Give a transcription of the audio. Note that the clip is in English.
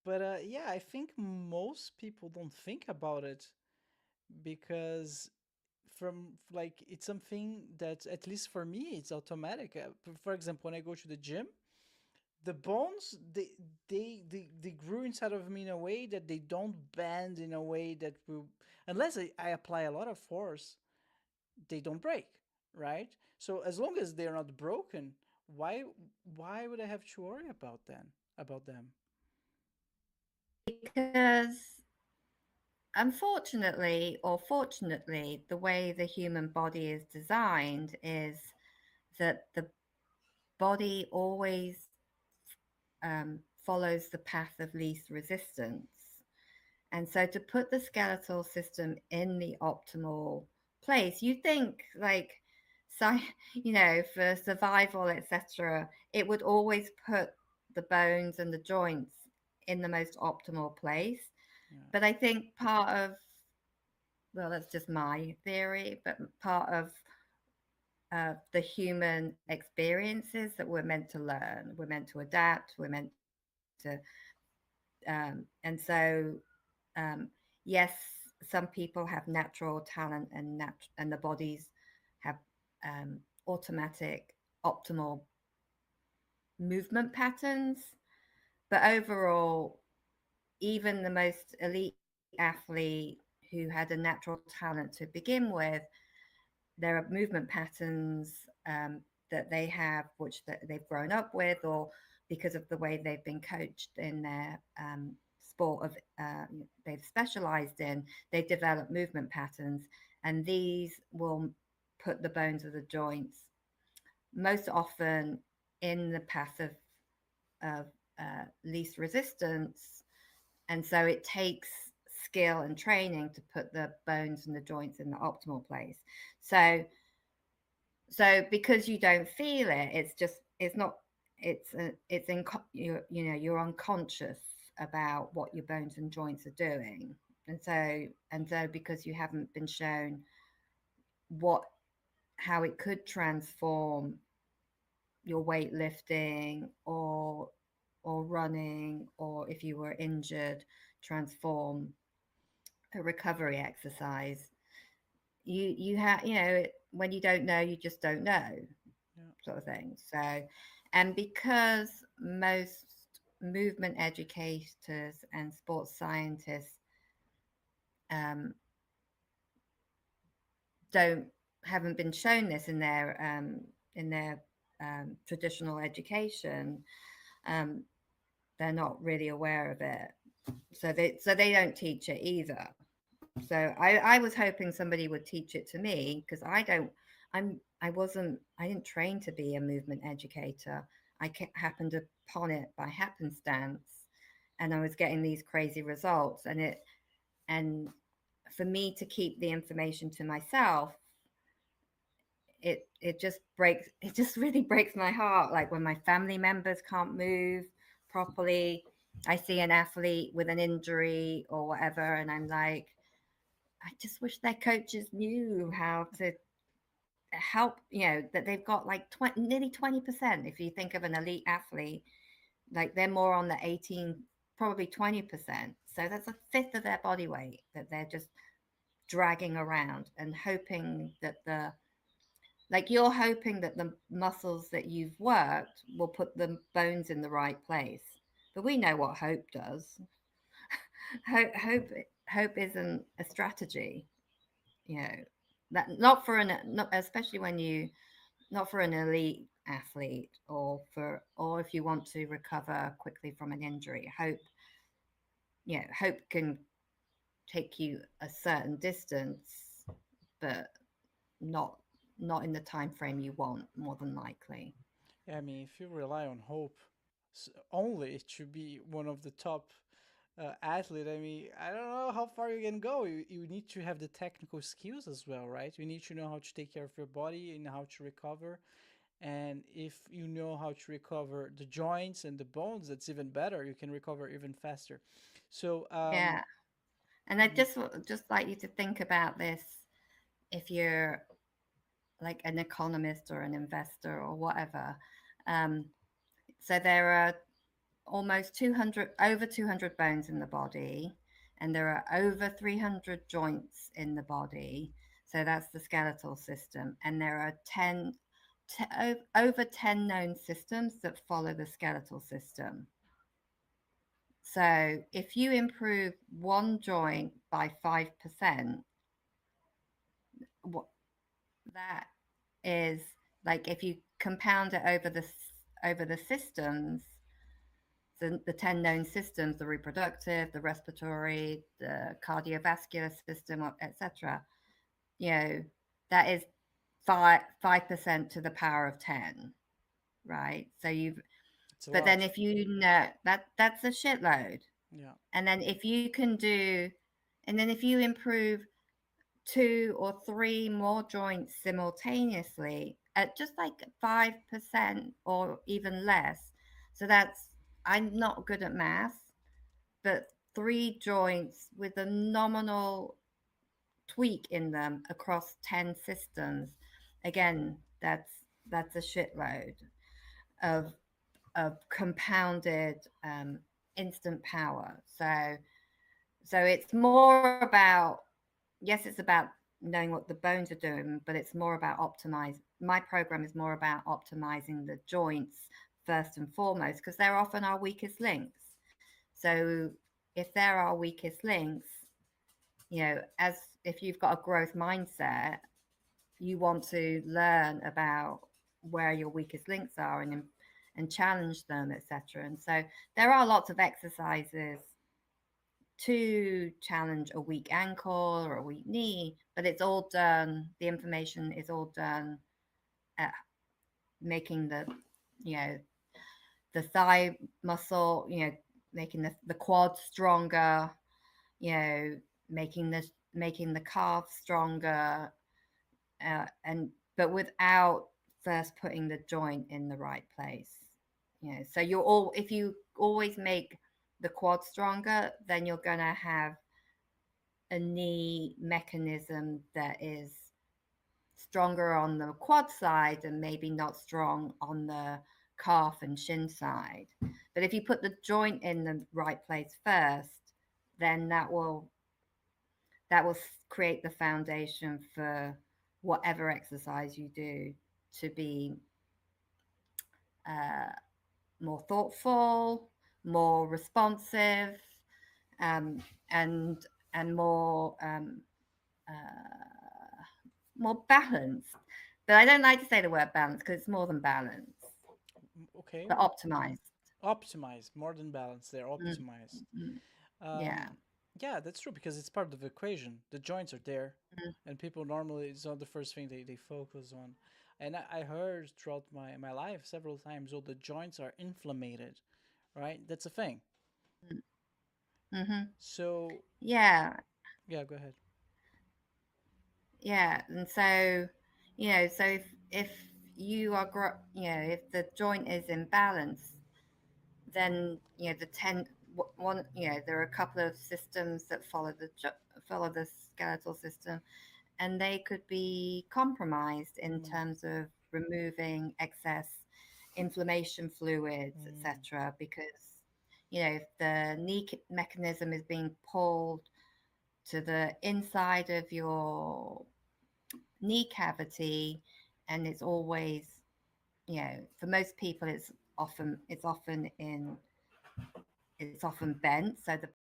But yeah, I think most people don't think about it because from like it's something that at least for me it's automatic. For example, when I go to the gym, the bones they grew inside of me in a way that they don't bend in a way that will, unless I apply a lot of force, they don't break, right? So as long as they're not broken, why why would I have to worry about them? Because unfortunately or fortunately, the way the human body is designed is that the body always follows the path of least resistance. And so to put the skeletal system in the optimal place, you think like, so, for survival, etc., it would always put the bones and the joints in the most optimal place. Yeah. But I think part of, well, that's just my theory, but part of the human experiences that we're meant to learn, we're meant to adapt, we're meant to, and so yes, some people have natural talent and the bodies have automatic optimal movement patterns, but overall, even the most elite athlete who had a natural talent to begin with, there are movement patterns that they have, which they've grown up with, or because of the way they've been coached in their sport of they've specialized in, they develop movement patterns, and these will put the bones of the joints most often in the path of least resistance, and so it takes skill and training to put the bones and the joints in the optimal place. So so because you don't feel it, it's not it's in you're unconscious about what your bones and joints are doing. And so because you haven't been shown what how it could transform your weightlifting or running, or if you were injured, transform a recovery exercise, you have, when you don't know, you just don't know, Yeah. sort of thing. So, and because most movement educators and sports scientists um, don't haven't been shown this in their traditional education, um, they're not really aware of it. So they don't teach it either. So I was hoping somebody would teach it to me, because I didn't train to be a movement educator. Happened upon it by happenstance, and I was getting these crazy results, and for me to keep the information to myself, it just really breaks my heart. Like when my family members can't move properly, I see an athlete with an injury or whatever, and I'm like, I just wish their coaches knew how to help, that they've got like nearly 20%. If you think of an elite athlete, like they're more on the 18, probably 20%. So that's a fifth of their body weight that they're just dragging around and hoping that like you're hoping that the muscles that you've worked will put the bones in the right place. But we know what hope does. Hope isn't a strategy, you know. That not for an not especially when you not for an elite athlete, or if you want to recover quickly from an injury. Hope can take you a certain distance, but not not in the time frame you want, more than likely. Yeah, I mean, if you rely on hope only to be one of the top athlete, I mean, I don't know how far you can go. You need to have the technical skills as well, right? You need to know how to take care of your body and how to recover. And if you know how to recover the joints and the bones, that's even better. You can recover even faster. So, Yeah, and I just like you to think about this if you're like an economist or an investor or whatever. Um, so there are almost 200, over 200 bones in the body, and there are over 300 joints in the body. So that's the skeletal system. And there are over 10 known systems that follow the skeletal system. So if you improve one joint by 5%, what that is, like, if you compound it over the systems, the 10 known systems, the reproductive, the respiratory, the cardiovascular system, etc., you know, that is 5% to the power of 10, right? So you've, It's a but then lot. if you know that, that's a shitload. Yeah. And then if you can do, and then if you improve two or three more joints simultaneously at just like 5% or even less. So that's, I'm not good at math, but three joints with a nominal tweak in them across 10 systems. Again, that's a shitload of compounded instant power. So it's more about, yes, it's about knowing what the bones are doing, but it's more about optimize. My program is more about optimizing the joints first and foremost, because they're often our weakest links. So if they're our weakest links, as if you've got a growth mindset, you want to learn about where your weakest links are and challenge them, etc. And so there are lots of exercises to challenge a weak ankle or a weak knee, but it's all done, the information is all done at making you know, the thigh muscle, making the quad stronger, you know, making the calf stronger, and but without first putting the joint in the right place. So if you always make the quad stronger, then you're gonna have a knee mechanism that is stronger on the quad side and maybe not strong on the calf and shin side. But if you put the joint in the right place first, then that will create the foundation for whatever exercise you do to be uh, more thoughtful, more responsive, um, and and more balanced. But I don't like to say the word balance because it's more than balance, Okay. but optimized. Optimized, more than balanced. They're Mm, optimized. mm, yeah. Um, yeah, that's true because it's part of the equation. The joints are there, Mm, and people normally it's not the first thing they focus on. And I heard throughout my life several times, oh, the joints are inflamed, right? That's a thing. mm, mm-hmm. So Yeah, yeah, go ahead. yeah. And so, so if you are, if the joint is in balance, then one, there are a couple of systems that follow the skeletal system, and they could be compromised in Mm, terms of removing excess inflammation fluids, mm, etc. Because if the knee mechanism is being pulled to the inside of your knee cavity, and it's always, for most people, it's often bent, so the